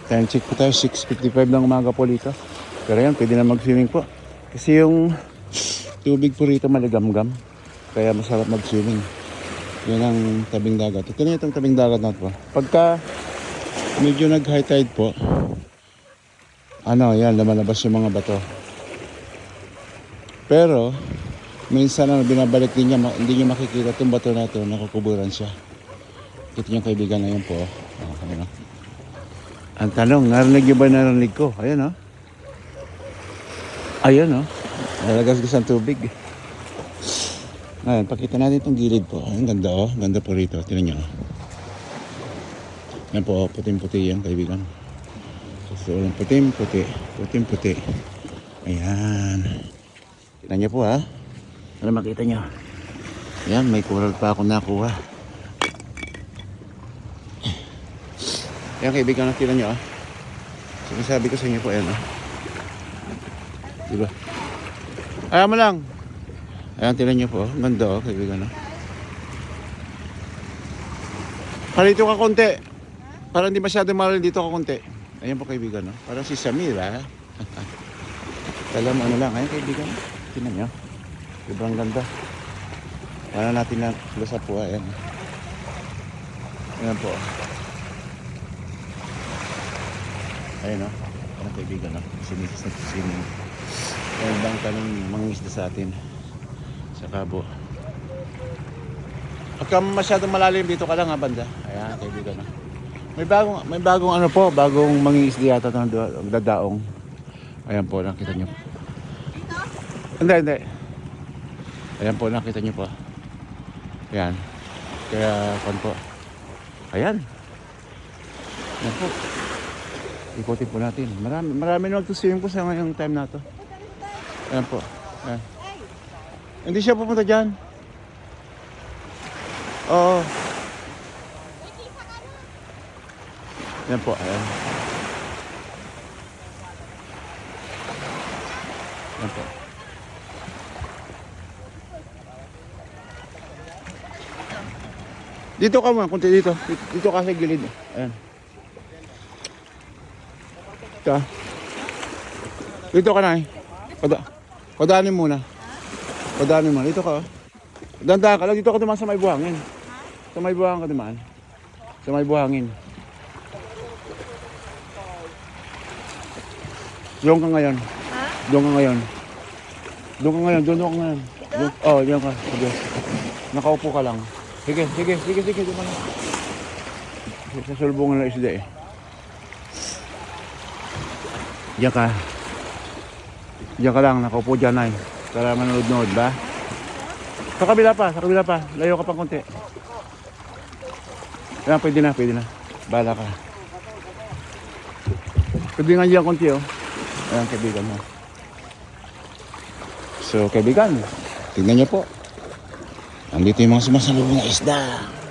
Time check po tayo, 6:55 ng umaga po dito. Pero yan, pwede na mag-swimming po. Kasi yung tubig po rito maligamgam. Kaya masarap mag-swimming. Yan ang tabing dagat. Ito na itong tabing dagat na po. Pagka medyo nag-high tide po, yan, lumalabas yung mga bato. Pero, minsan binabalik din niya, hindi niya makikita itong bato na ito, nakukuburan siya. Kita niyo kaibigan na yan po. Ang tanong, narinig niyo ba narinig ko? Ayan o. Ayan o. Nalagasgas ang tubig. Ngayon, pakita natin itong gilid po. Ang ganda o. Ganda po rito. Tingnan niyo. Yan po, puting-puti yan kaibigan. So, puting-puti. Puting-puti. Ayan. Tingnan niyo po ha. Ano makita niyo? Ayan, may coral pa ako nakuha. Ayan kaibigan, nakita nyo sinasabi ko sa inyo po, ayan diba? Ayan mo lang. Ayan, tinan nyo po, ganda kaibigan Parito ka konti. Para hindi masyado malal dito ka konti. Ayan po kaibigan Parang si Samira. Alam mo lang, ayan kaibigan. Tinan nyo. Sobrang ganda. Wala natin na lusap po, ayan. Ayan po. Ayun ang kaibigan sinisis na swimming. Ayun bang tanong mangisda sa atin sa Cabo. Pagka masyadong malalim dito ka lang banda. Ayan kaibigan may bagong bagong mangingisda yata ng dadaong. Ayan po, nakita nyo. Hindi. Ayan po, nakita nyo po. Ayan. Kaya po. Ayan. Ayan po. Ikutin po natin. Marami na nagtuswimming po sa ngayong time na to. Ayan po. Ayan. Hindi siya pupunta dyan. Oo. Ayan po. Ayan. Ayan po. Dito ka mo. Kunti dito. Dito ka sa gilid. Ayan. Dito ka na Padaanin muna. Dito ka Dandahan ka lang. Dito ka dumaan sa may buhangin. Sa may buhangin ka dumaan. Sa may buhangin. Doon ka ngayon. Doon ka ngayon. Doon ka ngayon. Diyan ka. Sige. Nakaupo ka lang. Sige. Doon ka lang. Sa sulbungan na isda Diyan ka lang, nakaupo dyan para manood-nood ba? Sa kabila pa, layo ka pang konti. Ayan, pwede na. Bahala ka. Pwede nga dyan konti Ayan, kaibigan mo. So, kaibigan, tignan nyo po. Andito yung mga sumasalubong na isda.